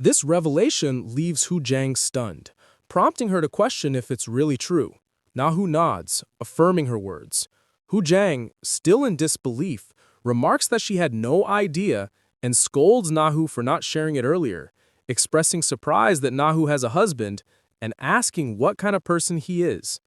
This revelation leaves Hu Jang stunned, prompting her to question if it's really true. Na Hu nods, affirming her words. Hu Jang, still in disbelief, remarks that she had no idea and scolds Na Hu for not sharing it earlier, expressing surprise that Na Hu has a husband and asking what kind of person he is.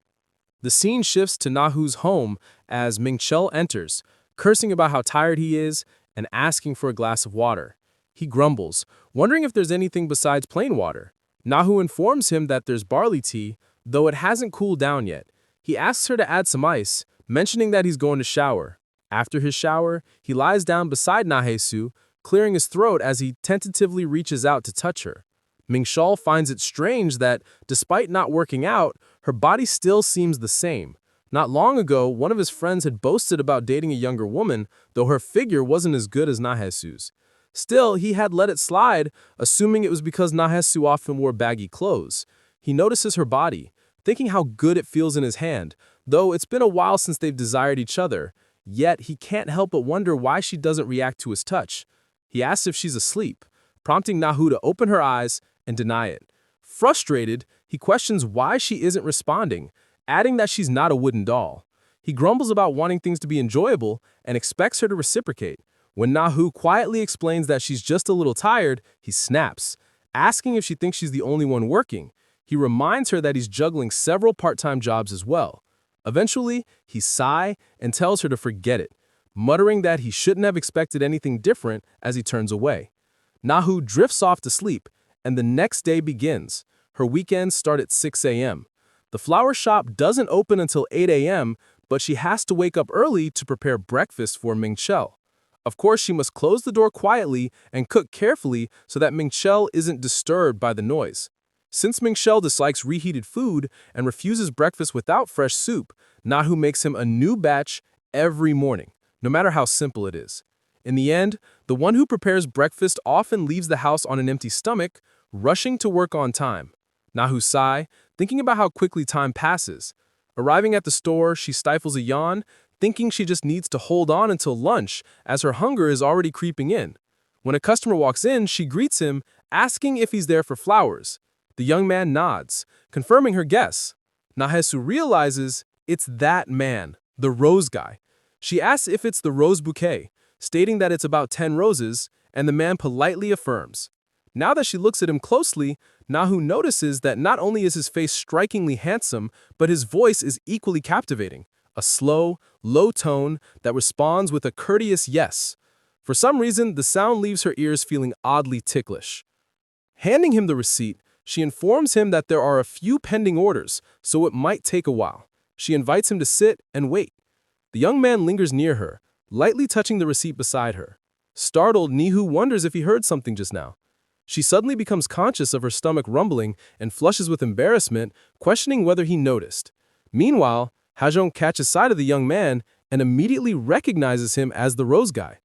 The scene shifts to Na Hu's home as Ming-chul enters, cursing about how tired he is and asking for a glass of water. He grumbles, wondering if there's anything besides plain water. Na Hu informs him that there's barley tea, though it hasn't cooled down yet. He asks her to add some ice, mentioning that he's going to shower. After his shower, he lies down beside Na Hae-soo, clearing his throat as he tentatively reaches out to touch her. Ming-chul finds it strange that, despite not working out, her body still seems the same. Not long ago, one of his friends had boasted about dating a younger woman, though her figure wasn't as good as Na Hae-soo's. Still, he had let it slide, assuming it was because Na Hae-soo often wore baggy clothes. He notices her body, thinking how good it feels in his hand, though it's been a while since they've desired each other. Yet, he can't help but wonder why she doesn't react to his touch. He asks if she's asleep, prompting Na Hu to open her eyes and deny it. Frustrated, he questions why she isn't responding, adding that she's not a wooden doll. He grumbles about wanting things to be enjoyable and expects her to reciprocate. When Na Hu quietly explains that she's just a little tired, he snaps, asking if she thinks she's the only one working. He reminds her that he's juggling several part-time jobs as well. Eventually, he sighs and tells her to forget it, muttering that he shouldn't have expected anything different as he turns away. Na Hu drifts off to sleep, and the next day begins. Her weekends start at 6 a.m. The flower shop doesn't open until 8 a.m., but she has to wake up early to prepare breakfast for Ming-chul. Of course, she must close the door quietly and cook carefully so that Ming-chul isn't disturbed by the noise. Since Ming-chul dislikes reheated food and refuses breakfast without fresh soup, Na Hu makes him a new batch every morning, no matter how simple it is. In the end, the one who prepares breakfast often leaves the house on an empty stomach, rushing to work on time. Na Hu sighs, thinking about how quickly time passes. Arriving at the store, she stifles a yawn, thinking she just needs to hold on until lunch, as her hunger is already creeping in. When a customer walks in, she greets him, asking if he's there for flowers. The young man nods, confirming her guess. Na Hae-soo realizes it's that man, the rose guy. She asks if it's the rose bouquet, stating that it's about 10 roses, and the man politely affirms. Now that she looks at him closely, Na Hu notices that not only is his face strikingly handsome, but his voice is equally captivating. A slow, low tone that responds with a courteous yes. For some reason, the sound leaves her ears feeling oddly ticklish. Handing him the receipt, she informs him that there are a few pending orders, so it might take a while. She invites him to sit and wait. The young man lingers near her, lightly touching the receipt beside her. Startled, Na Hu wonders if he heard something just now. She suddenly becomes conscious of her stomach rumbling and flushes with embarrassment, questioning whether he noticed. Meanwhile, Ha-jung catches sight of the young man and immediately recognizes him as the rose guy.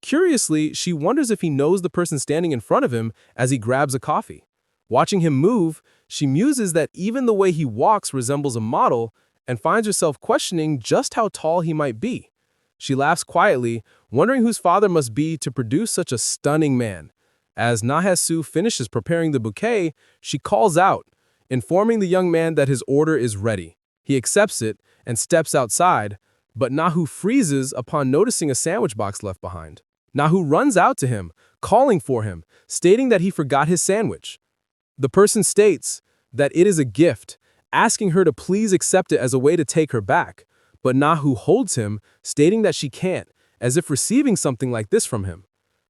Curiously, she wonders if he knows the person standing in front of him as he grabs a coffee. Watching him move, she muses that even the way he walks resembles a model and finds herself questioning just how tall he might be. She laughs quietly, wondering whose father must be to produce such a stunning man. As Na Hae-soo finishes preparing the bouquet, she calls out, informing the young man that his order is ready. He accepts it and steps outside, but Na Hu freezes upon noticing a sandwich box left behind. Na Hu runs out to him, calling for him, stating that he forgot his sandwich. The person states that it is a gift, asking her to please accept it as a way to take her back, but Na Hu holds him, stating that she can't, as if receiving something like this from him.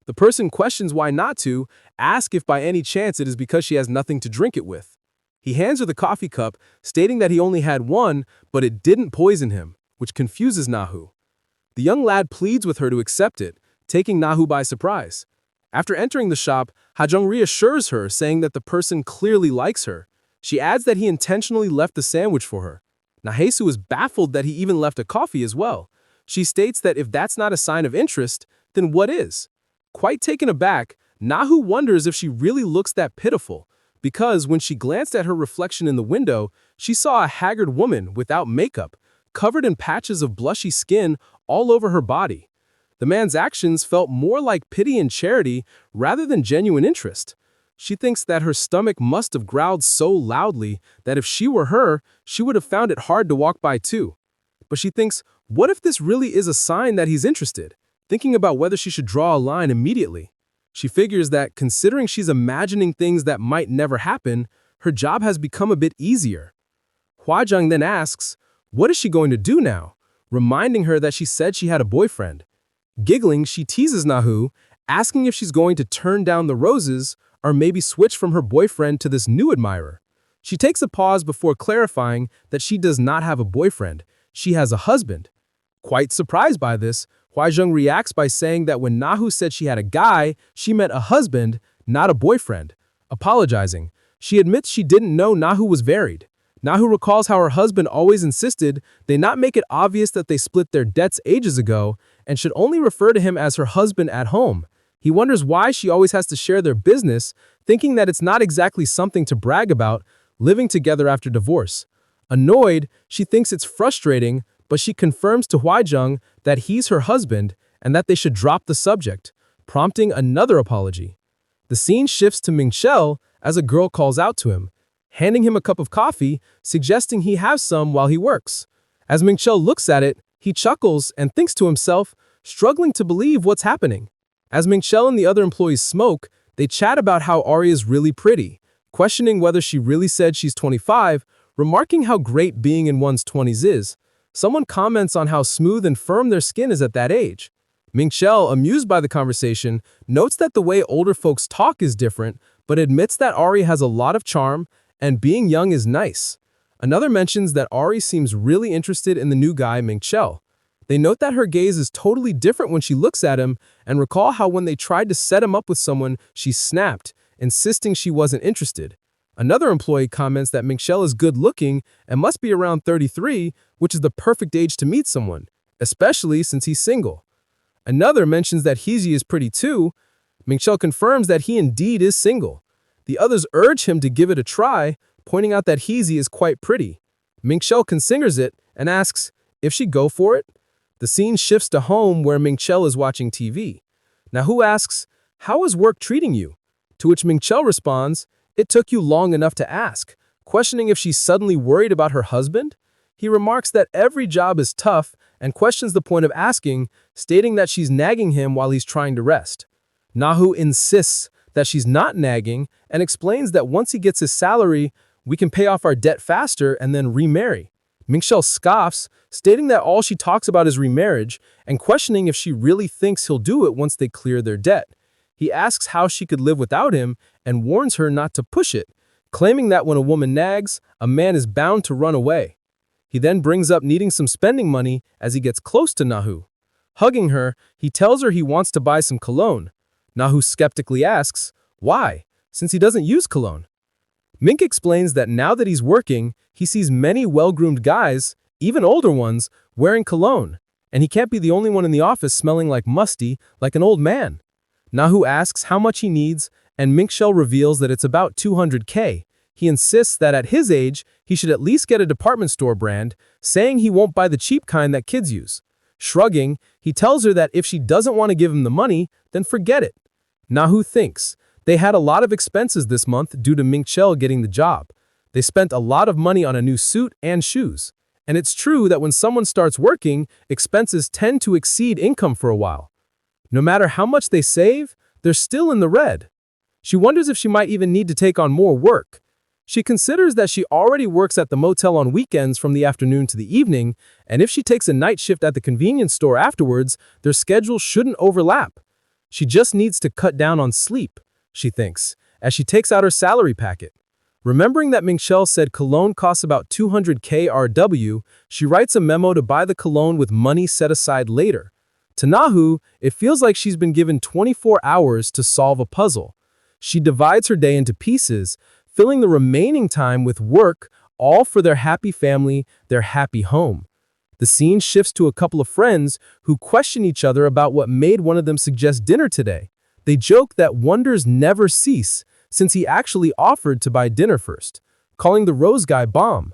The person questions why not to, asks if by any chance it is because she has nothing to drink it with. He hands her the coffee cup, stating that he only had one, but it didn't poison him, which confuses Na Hu. The young lad pleads with her to accept it, taking Na Hu by surprise. After entering the shop, Ha-jung reassures her, saying that the person clearly likes her. She adds that he intentionally left the sandwich for her. Na Hae-soo is baffled that he even left a coffee as well. She states that if that's not a sign of interest, then what is? Quite taken aback, Na Hu wonders if she really looks that pitiful, because when she glanced at her reflection in the window, she saw a haggard woman without makeup, covered in patches of blushy skin all over her body. The man's actions felt more like pity and charity rather than genuine interest. She thinks that her stomach must have growled so loudly that if she were her, she would have found it hard to walk by too. But she thinks, what if this really is a sign that he's interested? Thinking about whether she should draw a line immediately. She figures that, considering she's imagining things that might never happen, her job has become a bit easier. Hwa-jung then asks, what is she going to do now? Reminding her that she said she had a boyfriend. Giggling, she teases Na Hae-soo, asking if she's going to turn down the roses or maybe switch from her boyfriend to this new admirer. She takes a pause before clarifying that she does not have a boyfriend. She has a husband. Quite surprised by this, Hwa-jung reacts by saying that when Na Hae-soo said she had a guy, she meant a husband, not a boyfriend. Apologizing, she admits she didn't know Na Hae-soo was married. Na Hae-soo recalls how her husband always insisted they not make it obvious that they split their debts ages ago and should only refer to him as her husband at home. He wonders why she always has to share their business, thinking that it's not exactly something to brag about, living together after divorce. Annoyed, she thinks it's frustrating, but she confirms to Hwa-jung that he's her husband and that they should drop the subject, prompting another apology. The scene shifts to Ming-chel as a girl calls out to him, handing him a cup of coffee, suggesting he have some while he works. As Ming-chel looks at it, he chuckles and thinks to himself, struggling to believe what's happening. As Ming-chel and the other employees smoke, they chat about how Ari is really pretty, questioning whether she really said she's 25, remarking how great being in one's 20s is. Someone comments on how smooth and firm their skin is at that age. Ming-chel, amused by the conversation, notes that the way older folks talk is different, but admits that Ari has a lot of charm and being young is nice. Another mentions that Ari seems really interested in the new guy, Ming-chel. They note that her gaze is totally different when she looks at him and recall how when they tried to set him up with someone, she snapped, insisting she wasn't interested. Another employee comments that Ming-chel is good-looking and must be around 33, which is the perfect age to meet someone, especially since he's single. Another mentions that Hae-soo is pretty too. Ming-chel confirms that he indeed is single. The others urge him to give it a try, pointing out that Hae-soo is quite pretty. Ming-chel considers it and asks if she'd go for it. The scene shifts to home where Ming-chel is watching TV. Na Hae-soo asks, how is work treating you? To which Ming-chel responds, it took you long enough to ask, questioning if she's suddenly worried about her husband. He remarks that every job is tough and questions the point of asking, stating that she's nagging him while he's trying to rest. Na Hae-soo insists that she's not nagging and explains that once he gets his salary, we can pay off our debt faster and then remarry. Ming-chel scoffs, stating that all she talks about is remarriage and questioning if she really thinks he'll do it once they clear their debt. He asks how she could live without him and warns her not to push it, claiming that when a woman nags, a man is bound to run away. He then brings up needing some spending money as he gets close to Na Hae-soo. Hugging her, he tells her he wants to buy some cologne. Na Hae-soo skeptically asks, why, since he doesn't use cologne? Mink explains that now that he's working, he sees many well-groomed guys, even older ones, wearing cologne, and he can't be the only one in the office smelling like musty, like an old man. Na Hae-soo asks how much he needs, and Ming-chel reveals that it's about 200K. He insists that at his age, he should at least get a department store brand, saying he won't buy the cheap kind that kids use. Shrugging, he tells her that if she doesn't want to give him the money, then forget it. Na Hae-soo thinks. They had a lot of expenses this month due to Ming-chel getting the job. They spent a lot of money on a new suit and shoes. And it's true that when someone starts working, expenses tend to exceed income for a while. No matter how much they save, they're still in the red. She wonders if she might even need to take on more work. She considers that she already works at the motel on weekends from the afternoon to the evening, and if she takes a night shift at the convenience store afterwards, their schedules shouldn't overlap. She just needs to cut down on sleep, she thinks, as she takes out her salary packet. Remembering that Ming-chel said cologne costs about 200K RW, she writes a memo to buy the cologne with money set aside later. To Na Hae-soo, it feels like she's been given 24 hours to solve a puzzle. She divides her day into pieces, filling the remaining time with work, all for their happy family, their happy home. The scene shifts to a couple of friends who question each other about what made one of them suggest dinner today. They joke that wonders never cease, since he actually offered to buy dinner first, calling the rose guy bomb.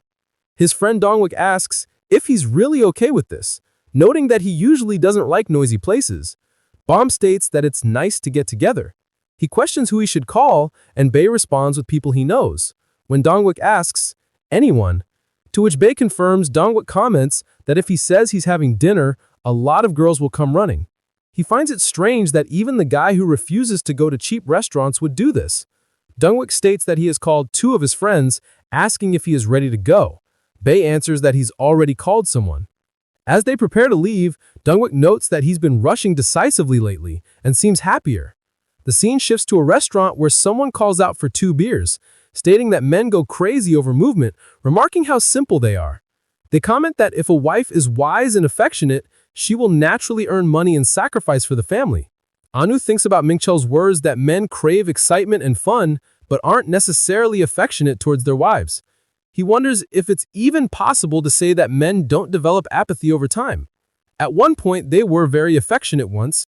His friend Dongwook asks if he's really okay with this, noting that he usually doesn't like noisy places. Bomb states that it's nice to get together. He questions who he should call, and Bae responds with people he knows. When Dongwook asks, anyone? To which Bae confirms, Dongwook comments that if he says he's having dinner, a lot of girls will come running. He finds it strange that even the guy who refuses to go to cheap restaurants would do this. Dongwook states that he has called 2 of his friends, asking if he is ready to go. Bae answers that he's already called someone. As they prepare to leave, Dongwook notes that he's been rushing decisively lately and seems happier. The scene shifts to a restaurant where someone calls out for 2 beers, stating that men go crazy over movement, remarking how simple they are. They comment that if a wife is wise and affectionate, she will naturally earn money and sacrifice for the family. Anu thinks about Mingchel's words that men crave excitement and fun, but aren't necessarily affectionate towards their wives. He wonders if it's even possible to say that men don't develop apathy over time. At one point, they were very affectionate once,